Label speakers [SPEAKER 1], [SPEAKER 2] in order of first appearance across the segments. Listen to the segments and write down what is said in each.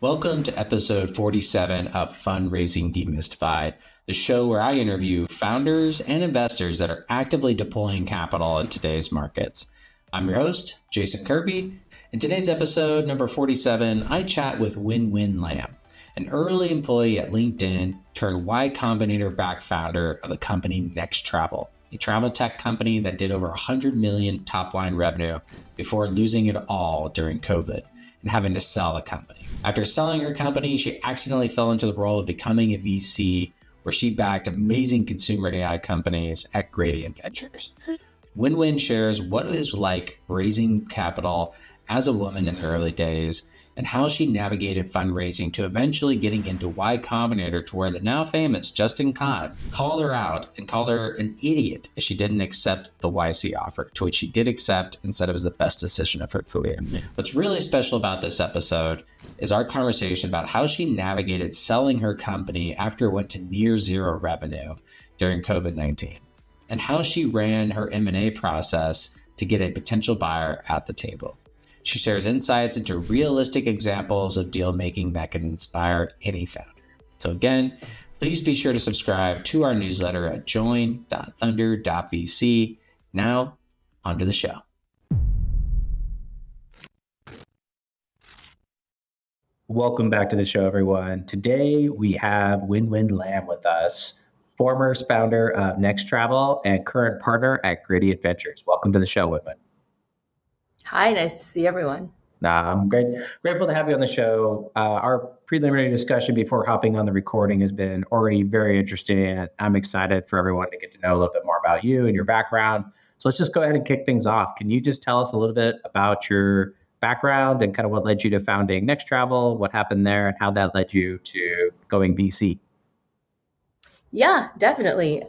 [SPEAKER 1] Welcome to episode 47 of Fundraising Demystified, the show where I interview founders and investors that are actively deploying capital in today's markets. I'm your host, Jason Kirby. In today's episode, number 47, I chat with Wen-Wen Lam, an early employee at LinkedIn turned Y Combinator-backed founder of the company NexTravel, a travel tech company that did over 100 million top-line revenue before losing it all during COVID and having to sell the company. After selling her company, she accidentally fell into the role of becoming a VC, where she backed amazing consumer AI companies at Gradient Ventures. Wen-Wen shares what it was like raising capital as a woman in the early days and how she navigated fundraising to eventually getting into Y Combinator, to where the now famous Justin Kahn called her out and called her an idiot if she didn't accept the YC offer, to which she did accept and said it was the best decision of her career. What's really special about this episode is our conversation about how she navigated selling her company after it went to near zero revenue during COVID-19, and how she ran her M&A process to get a potential buyer at the table. She shares insights into realistic examples of deal making that can inspire any founder. So again, please be sure to subscribe to our newsletter at join.thunder.vc. Now, onto the show. Welcome back to the show, everyone. Today we have Wen-Wen Lam with us, former founder of NexTravel and current partner at Gradient Ventures. Welcome to the show, Wen-Wen.
[SPEAKER 2] Hi, nice to see everyone.
[SPEAKER 1] I'm grateful to have you on the show. Our preliminary discussion before hopping on the recording has been already very interesting, and I'm excited for everyone to get to know a little bit more about you and your background. So let's just go ahead and kick things off. Can you just tell us a little bit about your background and kind of what led you to founding NexTravel, what happened there, and how that led you to going VC?
[SPEAKER 2] Yeah, definitely.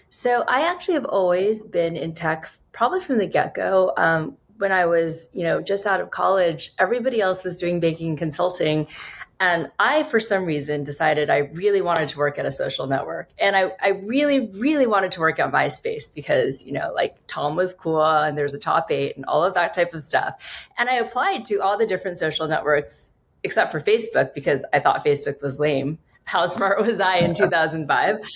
[SPEAKER 2] So I actually have always been in tech, probably from the get-go. When I was, just out of college, everybody else was doing banking and consulting. And I, for some reason, decided I really wanted to work at a social network. And I really, really wanted to work at MySpace because, Tom was cool and there's a top 8 and all of that type of stuff. And I applied to all the different social networks except for Facebook because I thought Facebook was lame. How smart was I in 2005?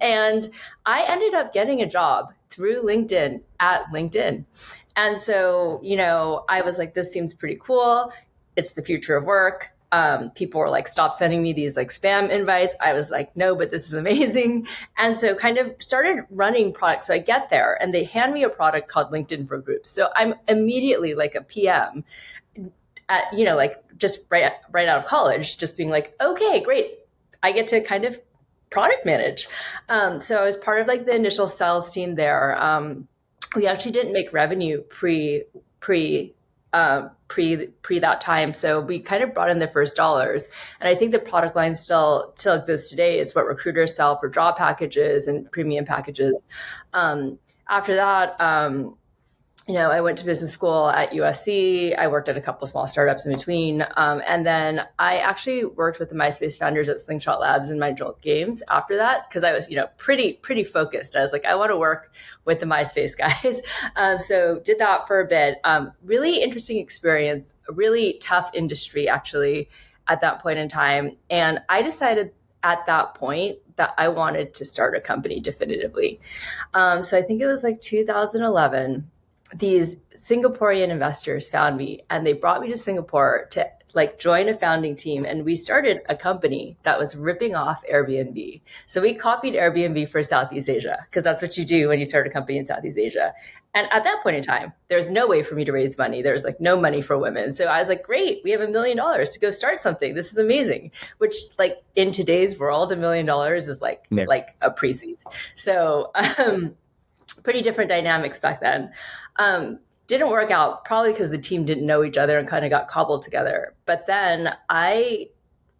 [SPEAKER 2] And I ended up getting a job through LinkedIn at LinkedIn. And so, I was like, this seems pretty cool. It's the future of work. People were like, stop sending me these like spam invites. I was like, no, but this is amazing. And so kind of started running products. So I get there and they hand me a product called LinkedIn for Groups. So I'm immediately like a PM at, just right out of college, just being like, okay, great. I get to kind of product manage. So I was part of like the initial sales team there. We actually didn't make revenue pre that time. So we kind of brought in the first dollars. And I think the product line still exists today. It's what recruiters sell for job packages and premium packages. After that, I went to business school at USC. I worked at a couple small startups in between. And then I actually worked with the MySpace founders at Slingshot Labs in my adult games after that, because I was, pretty focused. I was like, I want to work with the MySpace guys. So did that for a bit. Really interesting experience, a really tough industry, actually, at that point in time. And I decided at that point that I wanted to start a company definitively. So I think it was like 2011. These Singaporean investors found me and they brought me to Singapore to join a founding team. And we started a company that was ripping off Airbnb. So we copied Airbnb for Southeast Asia, because that's what you do when you start a company in Southeast Asia. And at that point in time, there's no way for me to raise money. There's no money for women. So I was like, great, we have $1 million to go start something. This is amazing. Which in today's world, $1 million is like a pre-seed. So pretty different dynamics back then. Didn't work out, probably because the team didn't know each other and kind of got cobbled together. But then I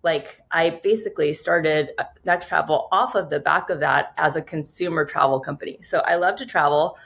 [SPEAKER 2] basically started NexTravel off of the back of that as a consumer travel company. So I love to travel.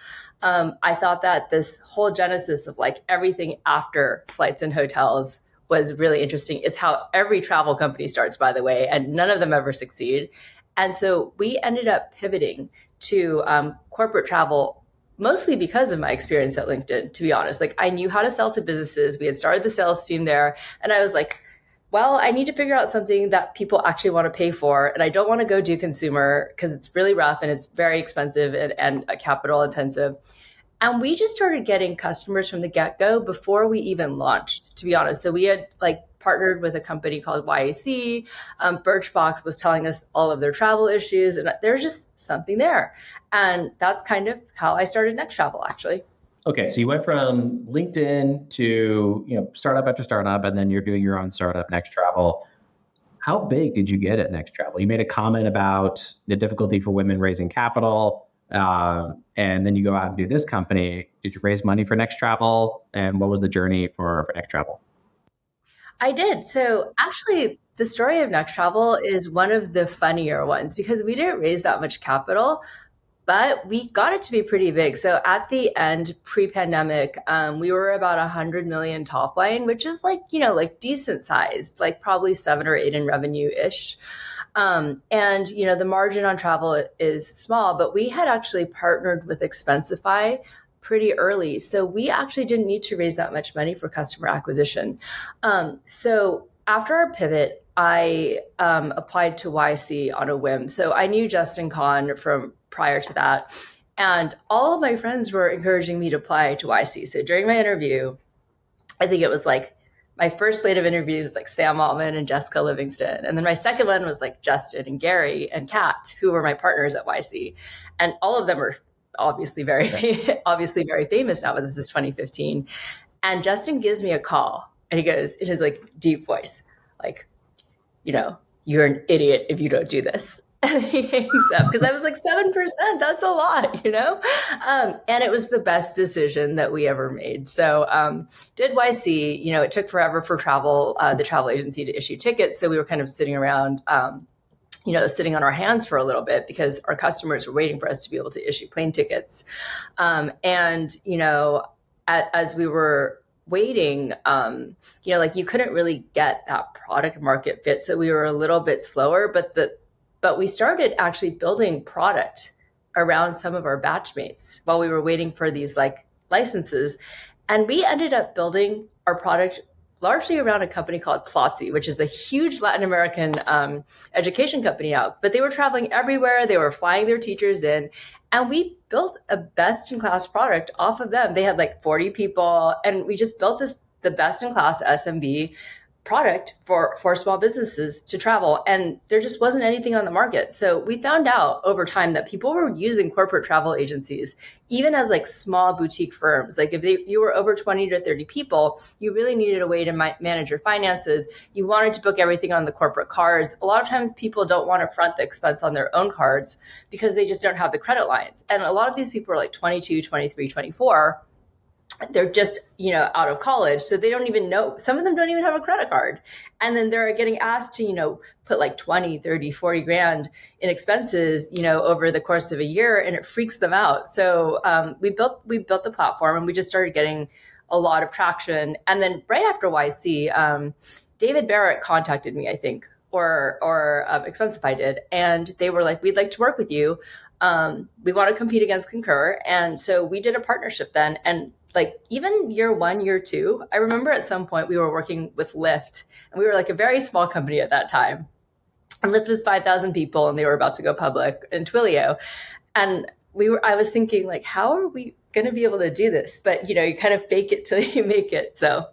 [SPEAKER 2] I thought that this whole genesis of everything after flights and hotels was really interesting. It's how every travel company starts, by the way, and none of them ever succeed. And so we ended up pivoting to corporate travel, mostly because of my experience at LinkedIn, to be honest. I knew how to sell to businesses. We had started the sales team there. And I was like, well, I need to figure out something that people actually want to pay for. And I don't want to go do consumer because it's really rough and it's very expensive and capital intensive. And we just started getting customers from the get-go before we even launched, to be honest. So we had like partnered with a company called YAC. Birchbox was telling us all of their travel issues, and there's just something there. And that's kind of how I started NexTravel, actually.
[SPEAKER 1] Okay, so you went from LinkedIn to startup after startup, and then you're doing your own startup, NexTravel. How big did you get at NexTravel? You made a comment about the difficulty for women raising capital, and then you go out and do this company. Did you raise money for NexTravel, and what was the journey for NexTravel?
[SPEAKER 2] I did. So actually, the story of NexTravel is one of the funnier ones because we didn't raise that much capital, but we got it to be pretty big. So at the end, pre-pandemic, we were about 100 million top line, which is like, like decent sized, like probably 7 or 8 in revenue ish. And the margin on travel is small, but we had actually partnered with Expensify pretty early. So we actually didn't need to raise that much money for customer acquisition. So after our pivot, I applied to YC on a whim. So I knew Justin Kahn from prior to that. And all of my friends were encouraging me to apply to YC. So during my interview, I think it was like my first slate of interviews, like Sam Altman and Jessica Livingston. And then my second one was like Justin and Gary and Kat, who were my partners at YC. And all of them are obviously very famous now, but this is 2015. And Justin gives me a call and he goes in his like deep voice, like, you're an idiot if you don't do this. And he hangs up because I was like 7%. That's a lot, and it was the best decision that we ever made. So did YC, it took forever for the travel agency to issue tickets. So we were kind of sitting around, sitting on our hands for a little bit because our customers were waiting for us to be able to issue plane tickets. As we were waiting, like you couldn't really get that product market fit. So we were a little bit slower, but we started actually building product around some of our batchmates while we were waiting for these like licenses. And we ended up building our product largely around a company called Plotzy, which is a huge Latin American education company now. But they were traveling everywhere. They were flying their teachers in. And we built a best-in-class product off of them. They had like 40 people. And we just built the best-in-class SMB product for small businesses to travel. And there just wasn't anything on the market. So we found out over time that people were using corporate travel agencies, even as like small boutique firms. Like if you were over 20 to 30 people, you really needed a way to manage your finances. You wanted to book everything on the corporate cards. A lot of times people don't want to front the expense on their own cards because they just don't have the credit lines. And a lot of these people are like 22, 23, 24. They're just, out of college. So they don't even know. Some of them don't even have a credit card. And then they're getting asked to, put like 20, 30, 40 grand in expenses, over the course of a year, and it freaks them out. So we built the platform and we just started getting a lot of traction. And then right after YC, David Barrett contacted me, I think, or Expensify did. And they were like, we'd like to work with you. We want to compete against Concur. And so we did a partnership then. And like even year 1, year 2, I remember at some point we were working with Lyft, and we were like a very small company at that time. And Lyft was 5,000 people and they were about to go public in Twilio. And I was thinking like, how are we going to be able to do this? But you kind of fake it till you make it. So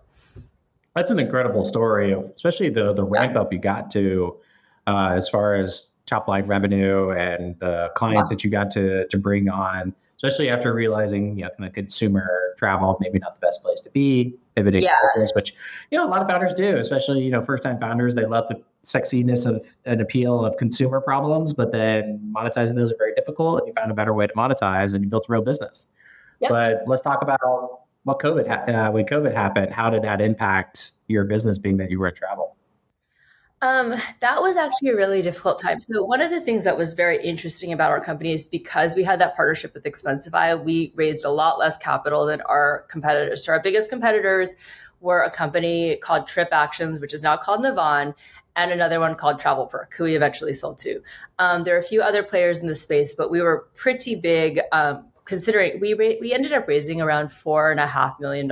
[SPEAKER 1] that's an incredible story, especially the ramp up you got to as far as top line revenue and the clients that you got to bring on, especially after realizing, kind of consumer travel, maybe not the best place to be, pivoting focus, which, a lot of founders do, especially, first time founders. They love the sexiness of an appeal of consumer problems, but then monetizing those are very difficult, and you found a better way to monetize and you built a real business. Yep. But let's talk about what when COVID happened. How did that impact your business, being that you were at travel?
[SPEAKER 2] That was actually a really difficult time. So one of the things that was very interesting about our company is because we had that partnership with Expensify, we raised a lot less capital than our competitors. So our biggest competitors were a company called Trip Actions, which is now called Navan, and another one called Travelperk, who we eventually sold to. There are a few other players in the space, but we were pretty big, considering we ended up raising around $4.5 million.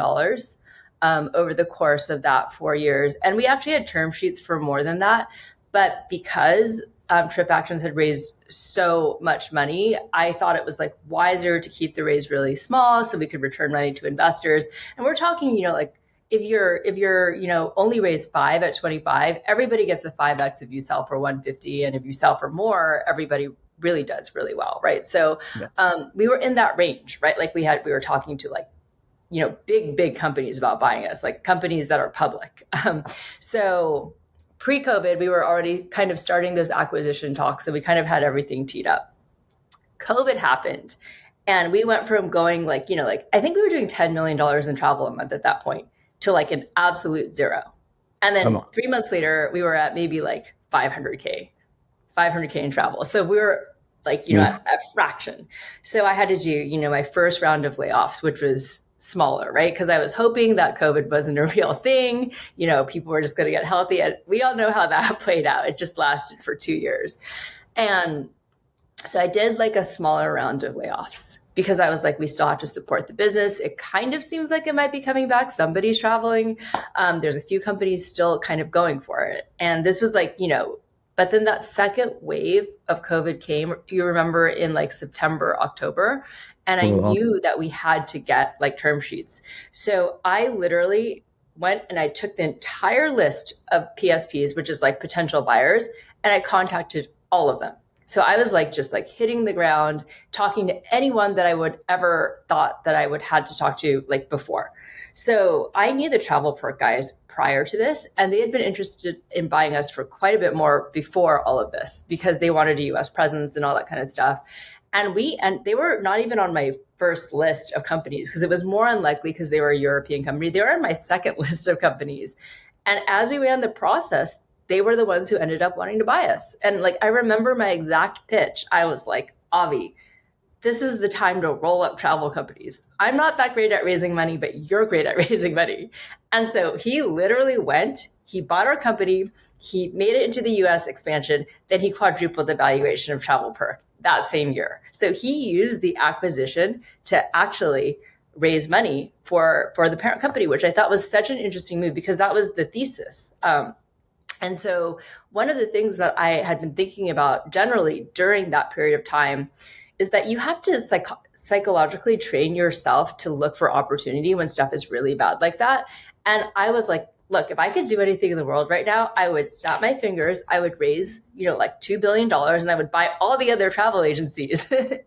[SPEAKER 2] over the course of that 4 years. And we actually had term sheets for more than that. But because Trip Actions had raised so much money, I thought it was like wiser to keep the raise really small so we could return money to investors. And we're talking, like if you're only raised 5 at 25, everybody gets a 5x if you sell for 150, and if you sell for more, everybody really does really well, right? So we were in that range, right? Like we were talking to like big companies about buying us, like companies that are public. So pre-COVID, we were already kind of starting those acquisition talks, so we kind of had everything teed up. COVID happened, and we went from going like I think we were doing $10 million in travel a month at that point to like an absolute zero. And then 3 months later, we were at maybe like 500K in travel. So we were like, at a fraction. So I had to do, my first round of layoffs, which was smaller, right? Because I was hoping that COVID wasn't a real thing. People were just going to get healthy. And we all know how that played out. It just lasted for 2 years. And so I did like a smaller round of layoffs because I was like, we still have to support the business. It kind of seems like it might be coming back. Somebody's traveling. There's a few companies still kind of going for it. And this was like, but then that second wave of COVID came, you remember, in like September, October. And I knew that we had to get like term sheets. So I literally went and I took the entire list of PSPs, which is like potential buyers, and I contacted all of them. So I was like, just like hitting the ground, talking to anyone that I would ever thought that I would had to talk to like before. So I knew the Travelperk guys prior to this, and they had been interested in buying us for quite a bit more before all of this because they wanted a US presence and all that kind of stuff. And they were not even on my first list of companies because it was more unlikely because they were a European company. They were on my second list of companies. And as we ran the process, they were the ones who ended up wanting to buy us. And like, I remember my exact pitch. I was like, Avi, this is the time to roll up travel companies. I'm not that great at raising money, but you're great at raising money. And so he literally he bought our company, he made it into the US expansion, then he quadrupled the valuation of Travelperk that same year. So he used the acquisition to actually raise money for the parent company, which I thought was such an interesting move because that was the thesis. And so one of the things that I had been thinking about generally during that period of time is that you have to psychologically train yourself to look for opportunity when stuff is really bad like that. And I was like, look, if I could do anything in the world right now, I would snap my fingers. I would raise, like $2 billion and I would buy all the other travel agencies. And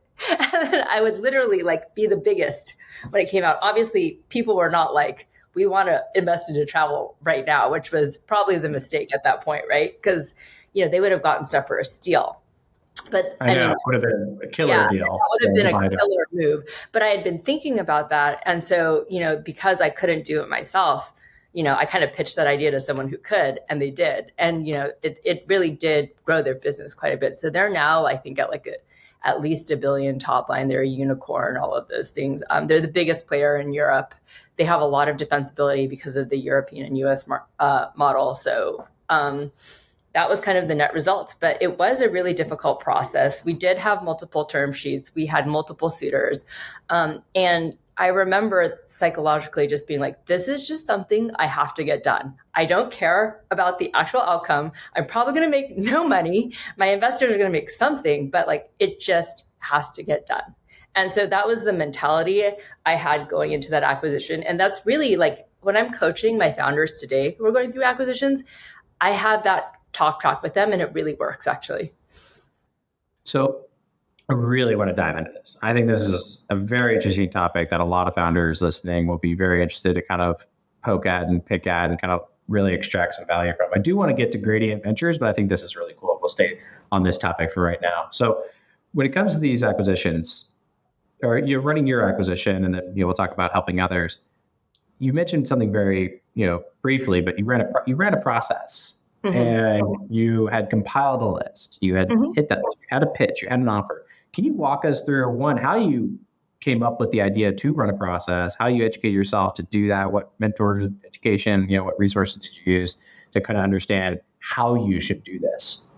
[SPEAKER 2] then I would literally like be the biggest when it came out. Obviously, people were not like, we want to invest into travel right now, which was probably the mistake at that point, right? Because, they would have gotten stuff for a steal. But
[SPEAKER 3] I know, it would have been a killer deal.
[SPEAKER 2] That would have been a killer move. But I had been thinking about that. And so, because I couldn't do it myself, I kind of pitched that idea to someone who could, and they did. And, it really did grow their business quite a bit. So they're now, I think, at like at least $1 billion top line. They're a unicorn, all of those things. They're the biggest player in Europe. They have a lot of defensibility because of the European and US model. So that was kind of the net result. But it was a really difficult process. We did have multiple term sheets. We had multiple suitors. And I remember psychologically just being like, this is just something I have to get done. I don't care about the actual outcome. I'm probably going to make no money. My investors are going to make something, but like, it just has to get done. And so that was the mentality I had going into that acquisition. And that's really like when I'm coaching my founders today who are going through acquisitions, I have that talk track with them, and it really works actually.
[SPEAKER 3] So I really want to dive into this. I think this is a very interesting topic that a lot of founders listening will be very interested to kind of poke at and pick at and kind of really extract some value from. I do want to get to Gradient Ventures, but I think this is really cool. We'll stay on this topic for right now. So when it comes to these acquisitions, or you're running your acquisition, and then we'll talk about helping others. You mentioned something very briefly, but you ran a process, and you had compiled a list. You had hit that. You had a pitch. You had an offer. Can you walk us through how you came up with the idea to run a process, how you educate yourself to do that, what mentors, education, what resources did you use to kind of understand how you should do this?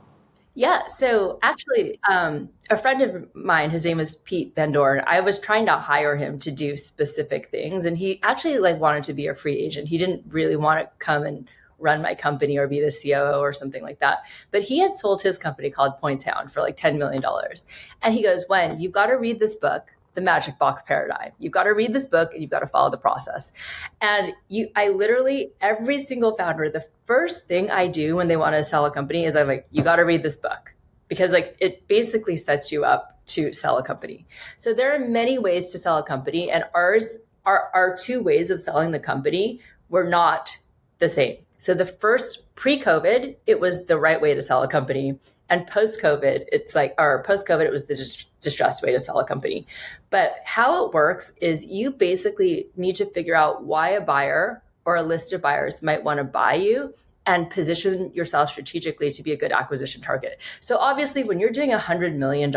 [SPEAKER 2] Yeah. So actually, a friend of mine, his name is Pete Van Dorn. I was trying to hire him to do specific things, and he actually like wanted to be a free agent. He didn't really want to come and run my company or be the COO or something like that. But he had sold his company called Points Hound for like $10 million. And he goes, Wen, you've got to read this book, The Magic Box Paradigm. You've got to read this book and you've got to follow the process. And I literally, every single founder, the first thing I do when they want to sell a company is I'm like, you got to read this book, because like it basically sets you up to sell a company. So there are many ways to sell a company, and our two ways of selling the company were not the same. So the first pre-COVID, it was the right way to sell a company. And post-COVID, it was the distressed way to sell a company. But how it works is you basically need to figure out why a buyer or a list of buyers might want to buy you, and position yourself strategically to be a good acquisition target. So obviously, when you're doing $100 million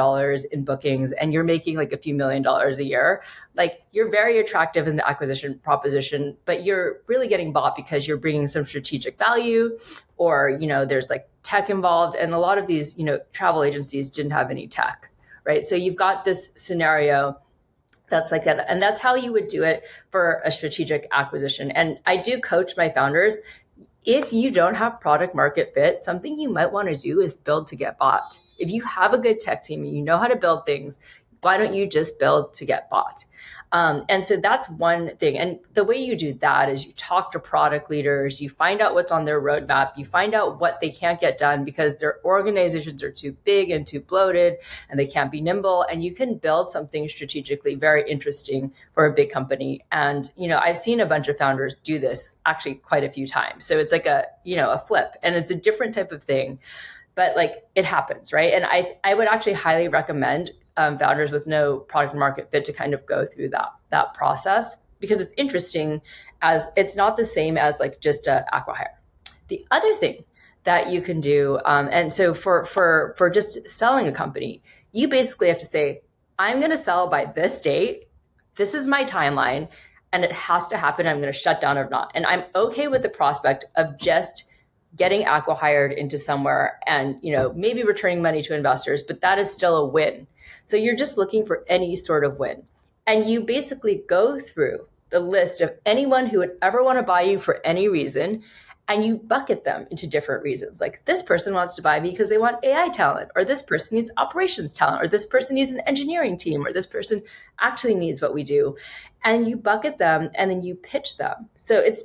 [SPEAKER 2] in bookings and you're making like a few $1,000,000 a year, like you're very attractive as an acquisition proposition, but you're really getting bought because you're bringing some strategic value, or, you know, there's like tech involved. And a lot of these, you know, travel agencies didn't have any tech, right? So you've got this scenario that's like that. And that's how you would do it for a strategic acquisition. And I do coach my founders. If you don't have product market fit, something you might want to do is build to get bought. If you have a good tech team and you know how to build things, why don't you just build to get bought? And so that's one thing. And the way you do that is you talk to product leaders, you find out what's on their roadmap, you find out what they can't get done because their organizations are too big and too bloated and they can't be nimble. And you can build something strategically very interesting for a big company. And, you know, I've seen a bunch of founders do this actually quite a few times. So it's like a flip, and it's a different type of thing, but like it happens, right? And I would actually highly recommend founders with no product market fit to kind of go through that process, because it's interesting, as it's not the same as like just a acqui-hire. The other thing that you can do, and so for just selling a company, you basically have to say, I'm going to sell by this date. This is my timeline, and it has to happen. I'm going to shut down or not. And I'm okay with the prospect of just getting acqui-hired into somewhere and, you know, maybe returning money to investors, but that is still a win. So you're just looking for any sort of win. And you basically go through the list of anyone who would ever want to buy you for any reason, and you bucket them into different reasons. Like, this person wants to buy me because they want AI talent, or this person needs operations talent, or this person needs an engineering team, or this person actually needs what we do. And you bucket them and then you pitch them. So it's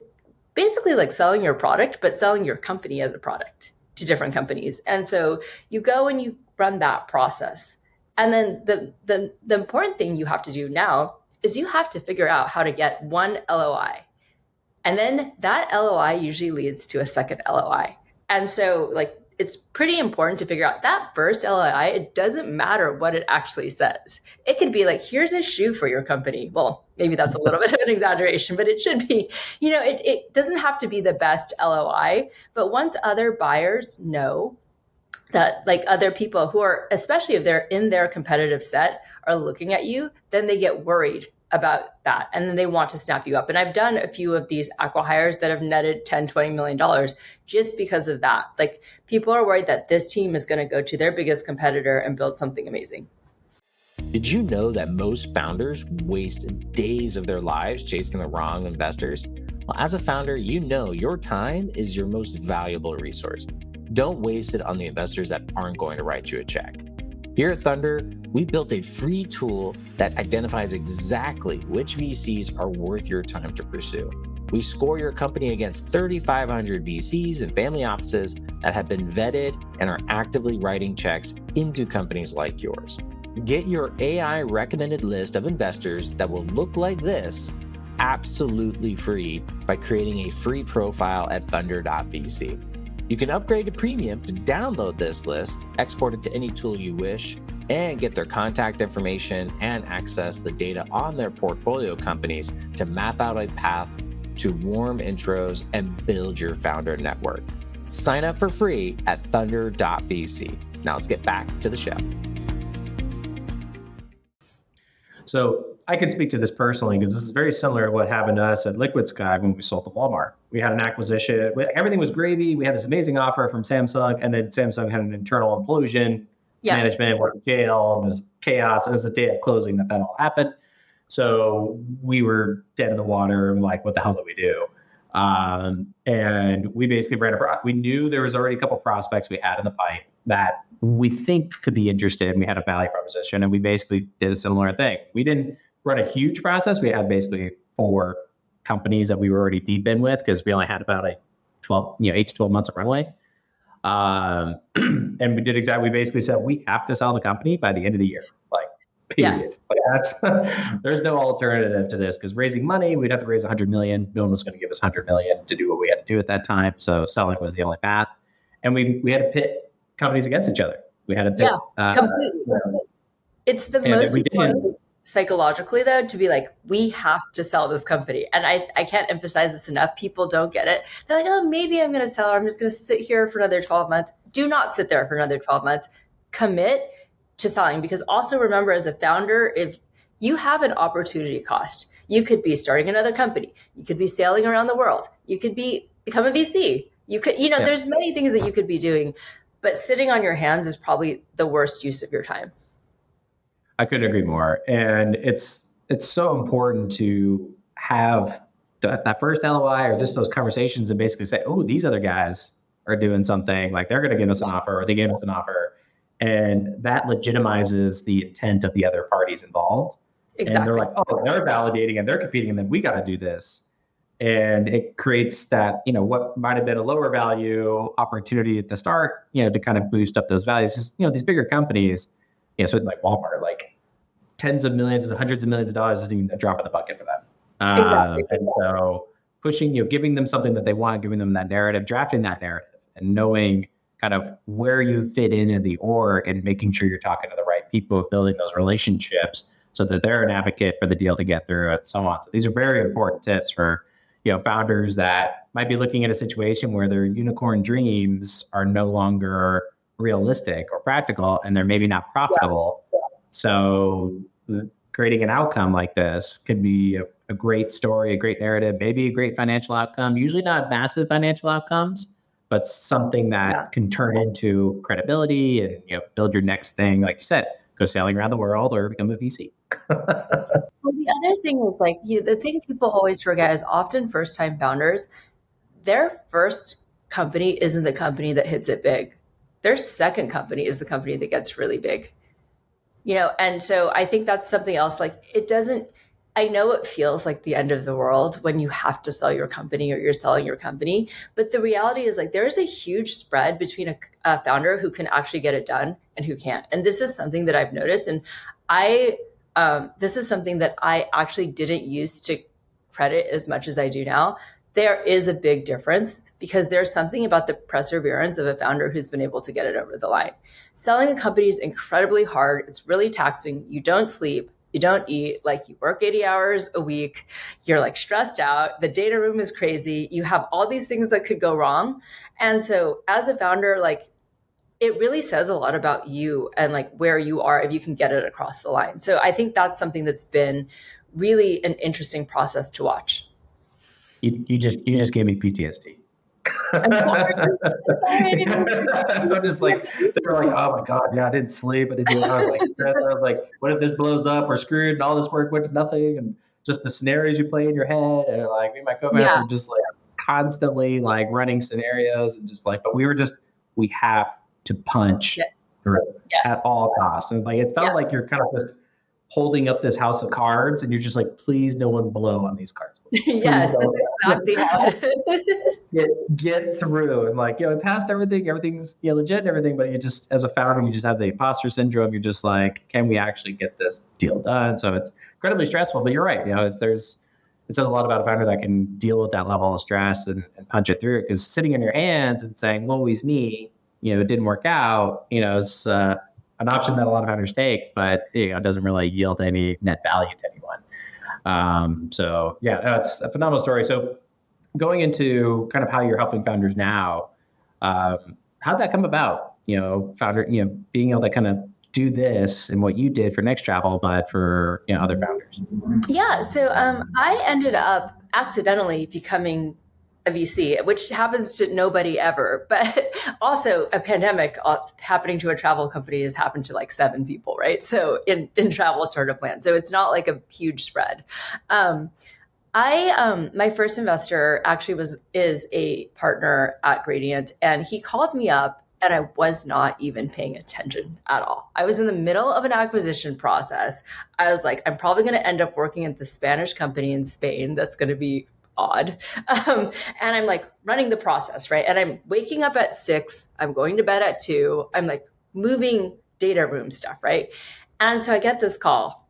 [SPEAKER 2] basically like selling your product, but selling your company as a product to different companies. And so you go and you run that process. And then the important thing you have to do now is you have to figure out how to get one LOI. And then that LOI usually leads to a second LOI. And so like, it's pretty important to figure out that first LOI. It doesn't matter what it actually says. It could be like, here's a shoe for your company. Well, maybe that's a little bit of an exaggeration, but it should be, you know, it doesn't have to be the best LOI. But once other buyers know that, like, other people who are, especially if they're in their competitive set, are looking at you, then they get worried about that. And then they want to snap you up. And I've done a few of these acqui-hires that have netted $10, $20 million just because of that. Like, people are worried that this team is going to go to their biggest competitor and build something amazing.
[SPEAKER 1] Did you know that most founders waste days of their lives chasing the wrong investors? Well, as a founder, you know your time is your most valuable resource. Don't waste it on the investors that aren't going to write you a check. Here at Thunder, we built a free tool that identifies exactly which VCs are worth your time to pursue. We score your company against 3,500 VCs and family offices that have been vetted and are actively writing checks into companies like yours. Get your AI recommended list of investors that will look like this absolutely free by creating a free profile at Thunder.vc. You can upgrade to premium to download this list, export it to any tool you wish, and get their contact information and access the data on their portfolio companies to map out a path to warm intros and build your founder network. Sign up for free at Thunder.vc. Now let's get back to the show.
[SPEAKER 3] So I can speak to this personally because this is very similar to what happened to us at Liquid Sky when we sold to Walmart. We had an acquisition. Everything was gravy. We had this amazing offer from Samsung, and then Samsung had an internal implosion.
[SPEAKER 2] Yeah.
[SPEAKER 3] Management went to jail. It was chaos. It was the day of closing that all happened. So we were dead in the water. And like, what the hell do we do? And we basically we knew there was already a couple prospects we had in the pipe that we think could be interested. And we had a value proposition, and we basically did a similar thing. We didn't run a huge process. We had basically 4 companies that we were already deep in with because we only had about 8 to 12 months of runway. And we did exactly, we basically said, we have to sell the company by the end of the year. Like, period.
[SPEAKER 2] Yeah.
[SPEAKER 3] Like that's, there's no alternative to this because raising money, we'd have to raise 100 million. No one was going to give us 100 million to do what we had to do at that time. So selling was the only path. And we had to pit companies against each other. We had to pit,
[SPEAKER 2] completely. It's the most important psychologically, though, to be like, we have to sell this company. And I can't emphasize this enough. People don't get it. They're like, oh, maybe I'm going to sell, or I'm just going to sit here for another 12 months. Do not sit there for another 12 months. Commit to selling, because also remember, as a founder, if you have an opportunity cost, you could be starting another company. You could be sailing around the world. You could become a VC. You could, there's many things that you could be doing, but sitting on your hands is probably the worst use of your time.
[SPEAKER 3] I couldn't agree more. And it's so important to have that first LOI or just those conversations and basically say, oh, these other guys are doing something, like they're going to give us an offer, or they gave us an offer. And that legitimizes the intent of the other parties involved. Exactly. And they're like, oh, they're validating and they're competing, and then we got to do this. And it creates that, what might have been a lower value opportunity at the start, to kind of boost up those values. These bigger companies, so like Walmart, like tens of millions and hundreds of millions of dollars isn't even a drop in the bucket for them.
[SPEAKER 2] Exactly.
[SPEAKER 3] And so pushing, giving them something that they want, giving them that narrative, drafting that narrative, and knowing kind of where you fit in the org, and making sure you're talking to the right people, building those relationships so that they're an advocate for the deal to get through, and so on. So these are very important tips for founders that might be looking at a situation where their unicorn dreams are no longer realistic or practical, and they're maybe not profitable. Yeah. So creating an outcome like this could be a great story, a great narrative, maybe a great financial outcome, usually not massive financial outcomes, but something that can turn into credibility and build your next thing. Like you said, go sailing around the world or become a VC.
[SPEAKER 2] Well, the other thing is the thing people always forget is often first-time founders, their first company isn't the company that hits it big. Their second company is the company that gets really big. And so I think that's something else. I know it feels like the end of the world when you have to sell your company or you're selling your company, but the reality is there is a huge spread between a founder who can actually get it done and who can't. And this is something that I've noticed. And this is something that I actually didn't used to credit as much as I do now. There is a big difference because there's something about the perseverance of a founder who's been able to get it over the line. Selling a company is incredibly hard. It's really taxing. You don't sleep. You don't eat, you work 80 hours a week. You're stressed out. The data room is crazy. You have all these things that could go wrong. And so as a founder, it really says a lot about you and where you are if you can get it across the line. So I think that's something that's been really an interesting process to watch.
[SPEAKER 3] You just gave me PTSD.
[SPEAKER 2] I'm sorry.
[SPEAKER 3] I'm just they were like, oh my God, yeah, I didn't sleep. I didn't do it. I was like, what if this blows up? We're screwed, and all this work went to nothing, and just the scenarios you play in your head, and me and my co-founder were just constantly running scenarios, and just but we have to punch through at all costs, and it felt like you're kind of just holding up this house of cards, and you're just please no one blow on these cards.
[SPEAKER 2] Yes, that's exactly how it is.
[SPEAKER 3] Get through, and it passed everything. Everything's legit and everything, but you just, as a founder, you just have the imposter syndrome. You're just can we actually get this deal done? So it's incredibly stressful. But you're right. It says a lot about a founder that can deal with that level of stress and punch it through. Because sitting in your hands and saying, "Woe is me," it didn't work out. It's an option that a lot of founders take, but it doesn't really yield any net value to anyone. So that's a phenomenal story. So going into kind of how you're helping founders now, how'd that come about? Founder, being able to kind of do this and what you did for NexTravel, but for other founders?
[SPEAKER 2] Yeah, so I ended up accidentally becoming a VC, which happens to nobody ever. But also, a pandemic happening to a travel company has happened to like 7 people, right? So in travel startup land, so it's not like a huge spread. My first investor actually is a partner at Gradient, and he called me up. And I was not even paying attention at all. I was in the middle of an acquisition process. I was like, I'm probably going to end up working at the Spanish company in Spain. That's going to be odd. And I'm like running the process, right? And I'm waking up at 6. I'm going to bed at 2. I'm like moving data room stuff, right? And so I get this call.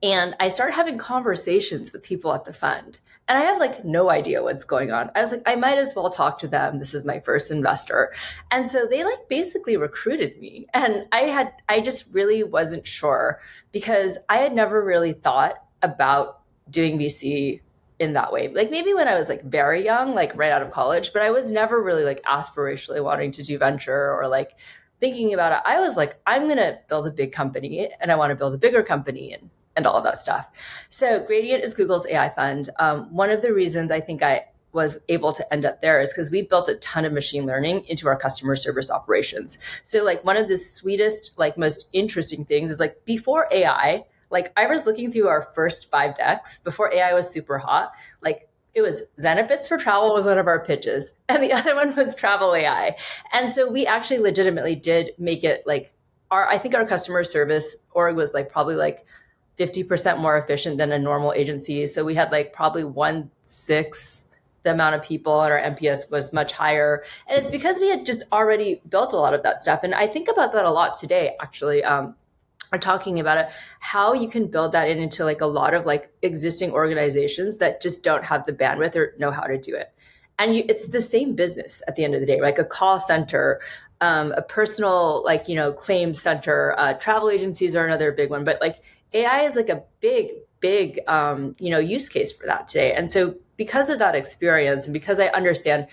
[SPEAKER 2] And I start having conversations with people at the fund. And I have like no idea what's going on. I was like, I might as well talk to them. This is my first investor. And so they like basically recruited me. And I just really wasn't sure because I had never really thought about doing VC in that way. Like maybe when I was like very young, like right out of college, but I was never really like aspirationally wanting to do venture or like thinking about it. I was like, I'm going to build a big company and I want to build a bigger company and all of that stuff. So Gradient is Google's AI fund. One of the reasons I think I was able to end up there is because we built a ton of machine learning into our customer service operations. So like one of the sweetest, like most interesting things is like before AI, like I was looking through our first 5 decks before AI was super hot. Like it was Zenefits for travel was one of our pitches. And the other one was travel AI. And so we actually legitimately did make it like I think our customer service org was like probably like 50% more efficient than a normal agency. So we had like probably 1/6 the amount of people, and our NPS was much higher. And it's because we had just already built a lot of that stuff. And I think about that a lot today, actually. Are talking about it, how you can build that into like a lot of like existing organizations that just don't have the bandwidth or know how to do it. And it's the same business at the end of the day, like a call center, a personal like, claim center, travel agencies are another big one, but like AI is like a big, use case for that today. And so because of that experience and because I understood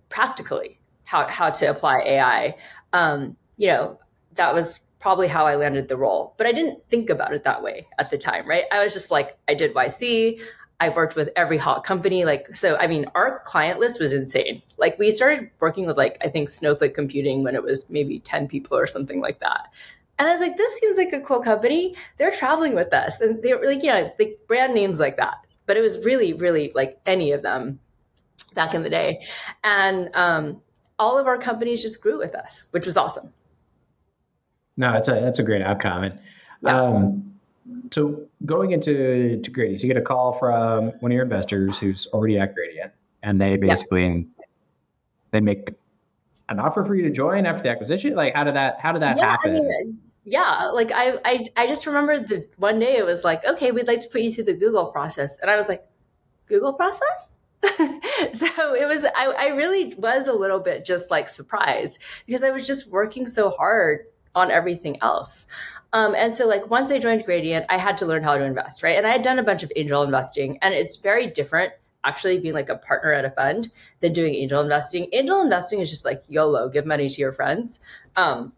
[SPEAKER 2] practically how to apply AI, that was probably how I landed the role. But I didn't think about it that way at the time, right? I was just like, I did YC. I've worked with every hot company. Our client list was insane. Like we started working with I think Snowflake Computing when it was maybe 10 people or something like that. And I was like, this seems like a cool company. They're traveling with us. And they were like brand names like that. But it was really, really like any of them back in the day. And all of our companies just grew with us, which was awesome.
[SPEAKER 3] No, that's a great outcome. And yeah. So going into Gradient, so you get a call from one of your investors who's already at Gradient, and they basically they make an offer for you to join after the acquisition. Like, how did that happen?
[SPEAKER 2] I just remember the one day it was like, okay, we'd like to put you through the Google process, and I was like, Google process. So it was. I really was a little bit just like surprised because I was just working so hard on everything else. And so like once I joined Gradient, I had to learn how to invest, right? And I had done a bunch of angel investing, and it's very different actually being like a partner at a fund than doing angel investing. Angel investing is just like YOLO, give money to your friends. Being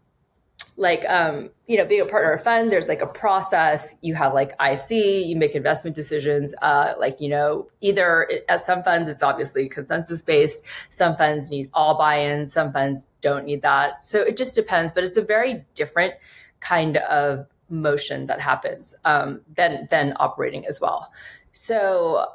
[SPEAKER 2] a partner at a fund, there's like a process. You have like IC, you make investment decisions. Either at some funds, it's obviously consensus based. Some funds need all buy-in. Some funds don't need that. So it just depends, but it's a very different kind of motion that happens than operating as well. So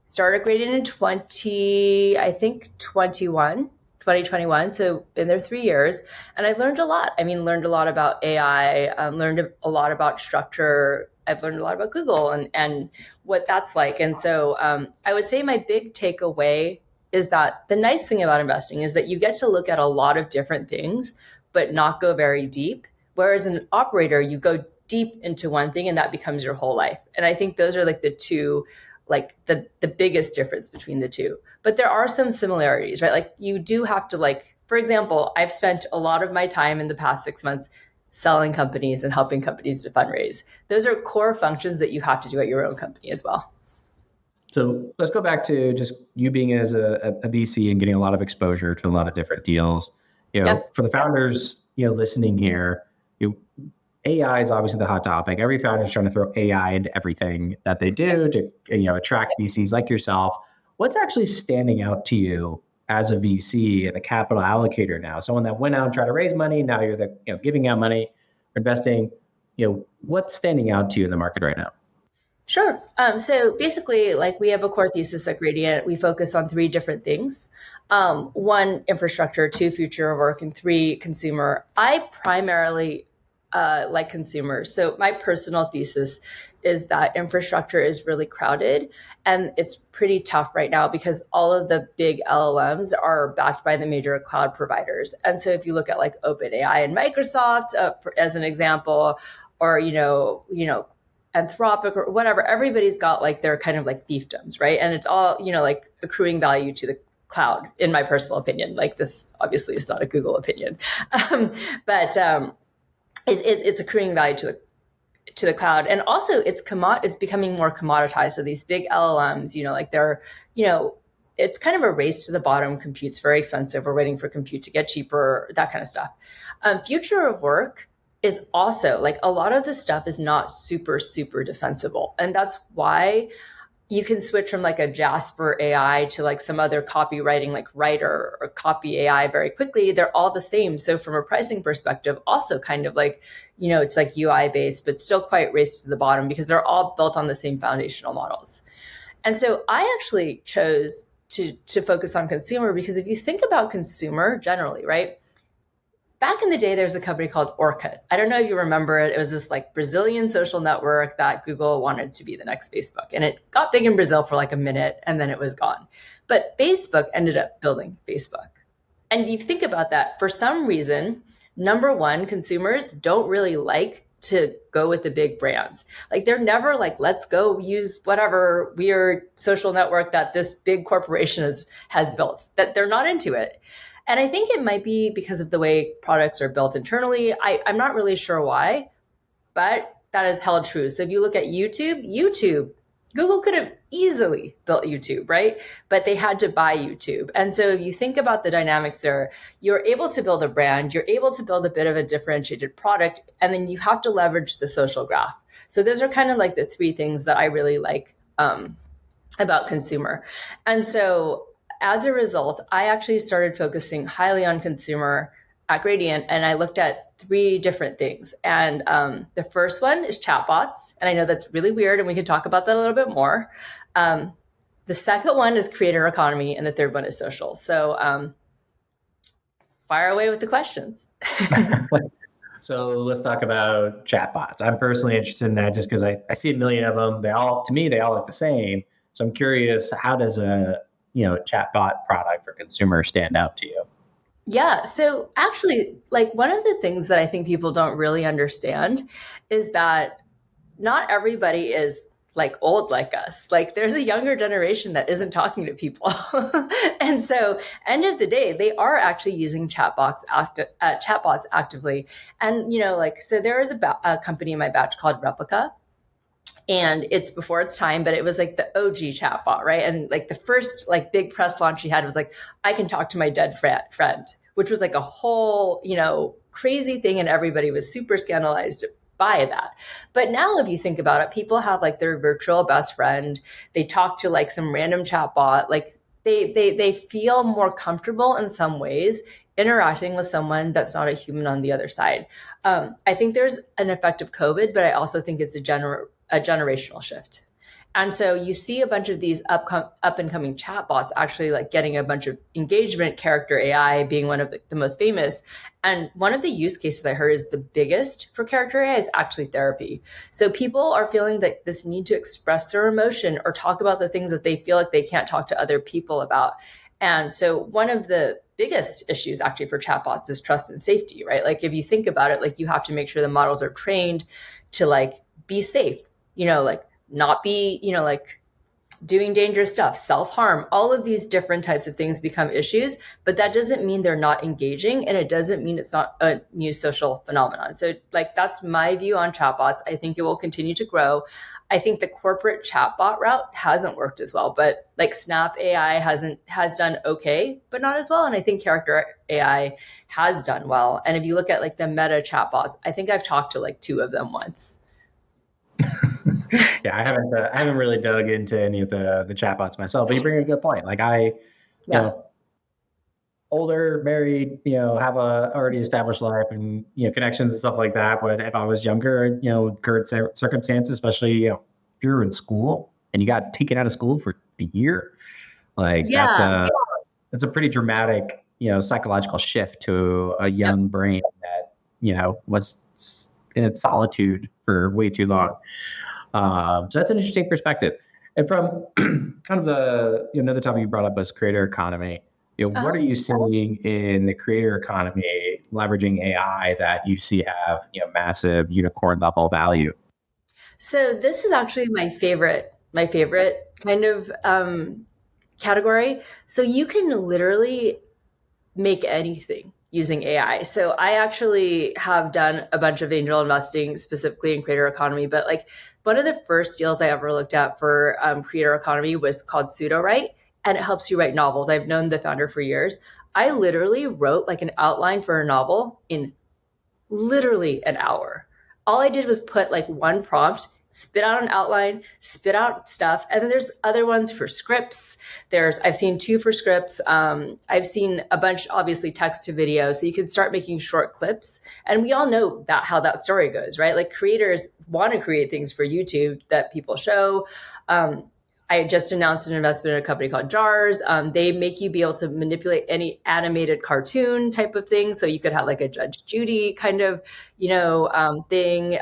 [SPEAKER 2] started Gradient in 2021. So been there 3 years, and I've learned a lot. Learned a lot about AI, learned a lot about structure. I've learned a lot about Google and what that's like. And so I would say my big takeaway is that the nice thing about investing is that you get to look at a lot of different things, but not go very deep. Whereas an operator, you go deep into one thing and that becomes your whole life. And I think those are like the two, like the biggest difference between the two. But there are some similarities, right? Like you do have to for example, I've spent a lot of my time in the past 6 months selling companies and helping companies to fundraise. Those are core functions that you have to do at your own company as well.
[SPEAKER 3] So let's go back to just you being as a VC and getting a lot of exposure to a lot of different deals. For the founders, listening here, AI is obviously the hot topic. Every founder is trying to throw AI into everything that they do to attract VCs like yourself. What's actually standing out to you as a VC and a capital allocator now? Someone that went out and tried to raise money, now you're giving out money, investing. What's standing out to you in the market right now?
[SPEAKER 2] Sure. So basically, we have a core thesis at Gradient. We focus on 3 different things. 1, infrastructure, 2, future of work, and 3, consumer. I primarily like consumers. So my personal thesis is that infrastructure is really crowded and it's pretty tough right now because all of the big LLMs are backed by the major cloud providers. And so if you look at OpenAI and Microsoft as an example, or Anthropic or whatever, everybody's got their kind of fiefdoms, right? And it's all accruing value to the cloud, in my personal opinion. This obviously is not a Google opinion, but it's accruing value to the cloud, and also it's becoming more commoditized. So these big LLMs, it's kind of a race to the bottom. Compute's very expensive. We're waiting for compute to get cheaper, that kind of stuff. Future of work is also a lot of this stuff is not super, super defensible. And that's why you can switch from a Jasper AI to some other copywriting Writer or Copy AI very quickly. They're all the same. So from a pricing perspective, also kind of it's UI based, but still quite race to the bottom because they're all built on the same foundational models. And so I actually chose to focus on consumer because if you think about consumer generally, right? Back in the day, there's a company called Orkut. I don't know if you remember it. It was this Brazilian social network that Google wanted to be the next Facebook. And it got big in Brazil for a minute and then it was gone. But Facebook ended up building Facebook. And you think about that, for some reason, number one, consumers don't really like to go with the big brands. They're never let's go use whatever weird social network that this big corporation has built. That they're not into it. And I think it might be because of the way products are built internally. I'm not really sure why, but that is held true. So if you look at YouTube, Google could have easily built YouTube, right? But they had to buy YouTube. And so if you think about the dynamics there, you're able to build a brand, you're able to build a bit of a differentiated product, and then you have to leverage the social graph. So those are kind of the 3 things that I really like about consumer. And so as a result, I actually started focusing highly on consumer at Gradient, and I looked at 3 different things. And the first one is chatbots, and I know that's really weird, and we can talk about that a little bit more. The second one is creator economy, and the third one is social. So fire away with the questions.
[SPEAKER 3] So let's talk about chatbots. I'm personally interested in that just because I see a million of them. To me, they all look the same. So I'm curious, how does a chatbot product for consumers stand out to you?
[SPEAKER 2] Yeah. So actually, one of the things that I think people don't really understand is that not everybody is old like us. There's a younger generation that isn't talking to people. And so end of the day, they are actually using chatbots actively. And, so there is a company in my batch called Replica. And it's before its time, but it was the OG chatbot, right? And the first big press launch she had was I can talk to my dead friend, which was a whole, crazy thing. And everybody was super scandalized by that. But now if you think about it, people have their virtual best friend. They talk to some random chatbot. They feel more comfortable in some ways interacting with someone that's not a human on the other side. I think there's an effect of COVID, but I also think it's a generational shift. And so you see a bunch of these up and coming chatbots actually getting a bunch of engagement, character AI being one of the most famous. And one of the use cases I heard is the biggest for character AI is actually therapy. So people are feeling this need to express their emotion or talk about the things that they feel they can't talk to other people about. And so one of the biggest issues actually for chatbots is trust and safety, right? If you think about it, you have to make sure the models are trained to be safe, not be, doing dangerous stuff, self-harm, all of these different types of things become issues, but that doesn't mean they're not engaging, and it doesn't mean it's not a new social phenomenon. So that's my view on chatbots. I think it will continue to grow. I think the corporate chatbot route hasn't worked as well, but like Snap AI has done okay, but not as well. And I think Character AI has done well. And if you look at like the Meta chatbots, I think I've talked to like 2 of them once.
[SPEAKER 3] Yeah, I haven't really dug into any of the chatbots myself, but you bring a good point. Like you know, older, married, have a already established life and, connections and stuff like that. But if I was younger, current circumstances, especially, if you're in school and you got taken out of school for a year, like that's a pretty dramatic, psychological shift to a young brain that, was in its solitude for way too long. So that's an interesting perspective. And from kind of the another topic you brought up was creator economy. What are you seeing in the creator economy leveraging AI that you see have massive unicorn level value?
[SPEAKER 2] So this is actually my favorite kind of category. So you can literally make anything using AI. So I actually have done a bunch of angel investing specifically in creator economy, but like one of the first deals I ever looked at for creator economy was called Pseudowrite, and it helps you write novels. I've known the founder for years. I literally wrote like an outline for a novel in literally an hour. All I did was put like one prompt, spit out an outline, spit out stuff. And then there's other ones for scripts. I've seen 2 for scripts. I've seen a bunch, obviously text to video. So you can start making short clips. And we all know how that story goes, right? Like creators want to create things for YouTube that people show. I just announced an investment in a company called Jars. They make you be able to manipulate any animated cartoon type of thing. So you could have like a Judge Judy kind of, thing.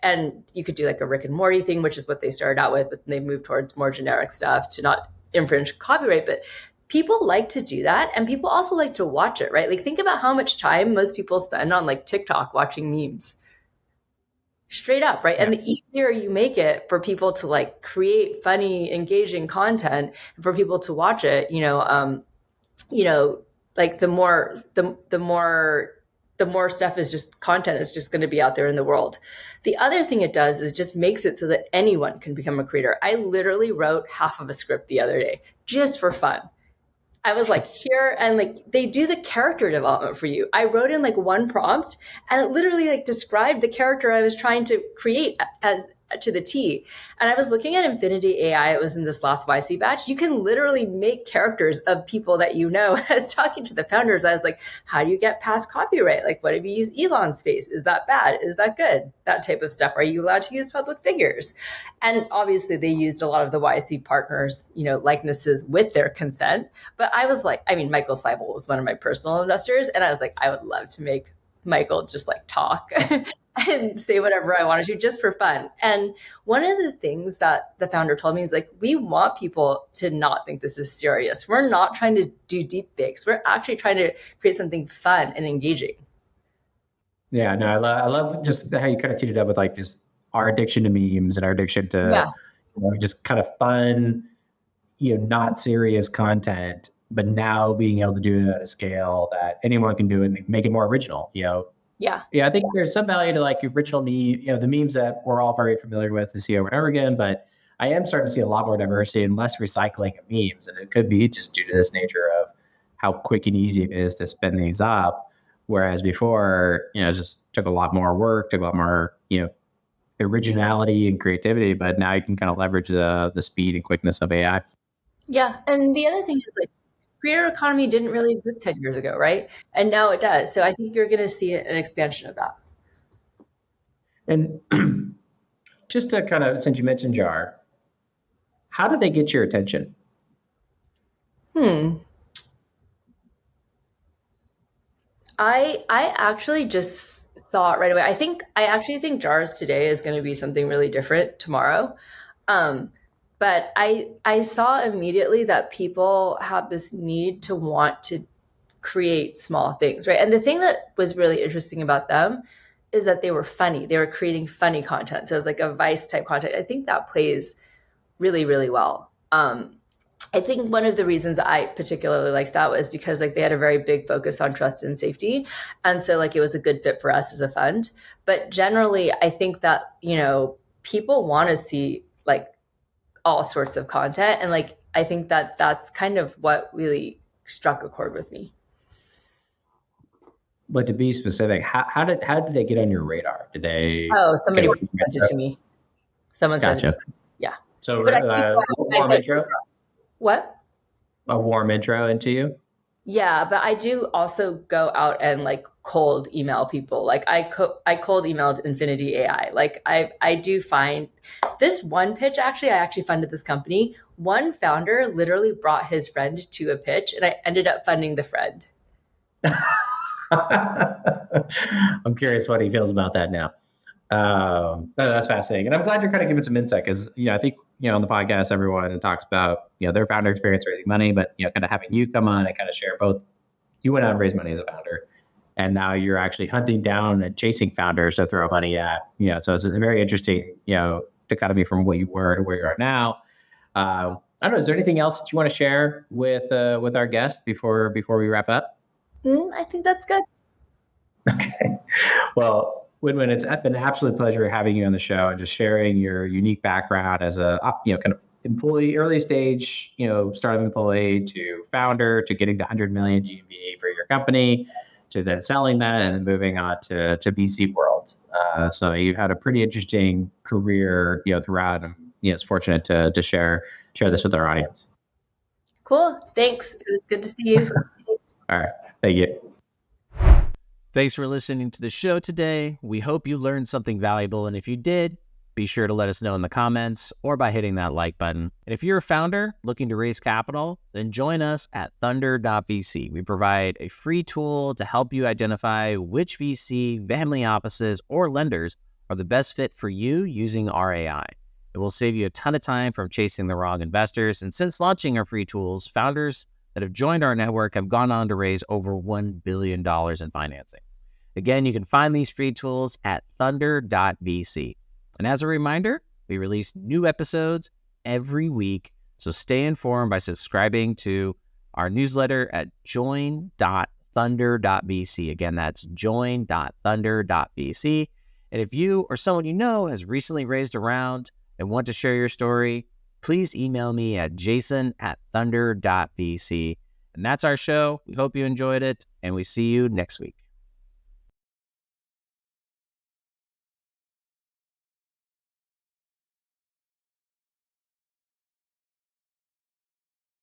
[SPEAKER 2] And you could do like a Rick and Morty thing, which is what they started out with, but they moved towards more generic stuff to not infringe copyright. But people like to do that. And people also like to watch it, right? Like think about how much time most people spend on like TikTok watching memes. Straight up, right? Yeah. And the easier you make it for people to like create funny, engaging content and for people to watch it, like the more stuff is just content is just going to be out there in the world. The other thing it does is just makes it so that anyone can become a creator. I literally wrote half of a script the other day just for fun. I was like, here, and like they do the character development for you. I wrote in like one prompt and it literally like described the character I was trying to create as to the T. And I was looking at Infinity AI. It was in this last YC batch. You can literally make characters of people that you know. I was talking to the founders. I was like, how do you get past copyright? Like, what if you use Elon's face? Is that bad? Is that good? That type of stuff. Are you allowed to use public figures? And obviously they used a lot of the YC partners, likenesses with their consent. But I was like, Michael Seibel was one of my personal investors. And I was like, I would love to make Michael just like talk and say whatever I wanted to just for fun. And one of the things that the founder told me is like, we want people to not think this is serious. We're not trying to do deep fakes. We're actually trying to create something fun and engaging.
[SPEAKER 3] Yeah, no, I love just how you kind of teed it up with like just our addiction to memes and our addiction to just kind of fun, not serious content. But now being able to do it at a scale that anyone can do and make it more original, Yeah, I think there's some value to like original meme, the memes that we're all very familiar with to see over and over again. But I am starting to see a lot more diversity and less recycling of memes. And it could be just due to this nature of how quick and easy it is to spin these up. Whereas before, it just took a lot more work, took a lot more, originality and creativity. But now you can kind of leverage the speed and quickness of AI.
[SPEAKER 2] Yeah. And the other thing is like, creator economy didn't really exist 10 years ago, right? And now it does. So I think you're going to see an expansion of that.
[SPEAKER 3] And just to kind of, since you mentioned Jar, how did they get your attention?
[SPEAKER 2] I actually just saw it right away. I actually think Jars today is going to be something really different tomorrow. But I saw immediately that people have this need to want to create small things, right? And the thing that was really interesting about them is that they were funny. They were creating funny content. So it was like a Vice type content. I think that plays really, really well. I think one of the reasons I particularly liked that was because like they had a very big focus on trust and safety. And so like it was a good fit for us as a fund. But generally, I think that, people want to see like all sorts of content. And like, I think that that's kind of what really struck a chord with me.
[SPEAKER 3] But to be specific, how did they get on your radar? Did they?
[SPEAKER 2] Oh, somebody sent it to me. Someone sent it to me. Yeah.
[SPEAKER 3] So
[SPEAKER 2] But
[SPEAKER 3] warm intro?
[SPEAKER 2] What?
[SPEAKER 3] A warm intro into you?
[SPEAKER 2] Yeah, but I do also go out and like cold email people. Like I cold emailed Infinity AI. Like I do find this one pitch, actually, I actually funded this company. One founder literally brought his friend to a pitch, and I ended up funding the friend.
[SPEAKER 3] I'm curious what he feels about that now. That's fascinating. And I'm glad you're kind of giving some insight because, I think, on the podcast, everyone talks about, their founder experience raising money, but, kind of having you come on and kind of share both. You went out and raised money as a founder, and now you're actually hunting down and chasing founders to throw money at, so it's very interesting, dichotomy from what you were to where you are now. I don't know. Is there anything else that you want to share with our guest before we wrap up?
[SPEAKER 2] I think that's good.
[SPEAKER 3] Okay. Well, Wen-Wen, it's been an absolute pleasure having you on the show and just sharing your unique background as a, kind of employee, early stage, startup employee to founder to getting to 100 million GMV for your company to then selling that and then moving on to VC world. So you've had a pretty interesting career, throughout, and it's fortunate to share this with our audience.
[SPEAKER 2] Cool. Thanks. It was good to see you.
[SPEAKER 3] All right. Thank you.
[SPEAKER 1] Thanks for listening to the show today. We hope you learned something valuable. And if you did, be sure to let us know in the comments or by hitting that like button. And if you're a founder looking to raise capital, then join us at Thunder.vc. We provide a free tool to help you identify which VC, family offices, or lenders are the best fit for you using our AI. It will save you a ton of time from chasing the wrong investors. And since launching our free tools, founders that have joined our network have gone on to raise over $1 billion in financing. Again, you can find these free tools at Thunder.vc. And as a reminder, we release new episodes every week, so stay informed by subscribing to our newsletter at join.thunder.vc. Again, that's join.thunder.vc. And if you or someone you know has recently raised a round and want to share your story, please email me at jason@thunder.vc. And that's our show. We hope you enjoyed it, and we see you next week.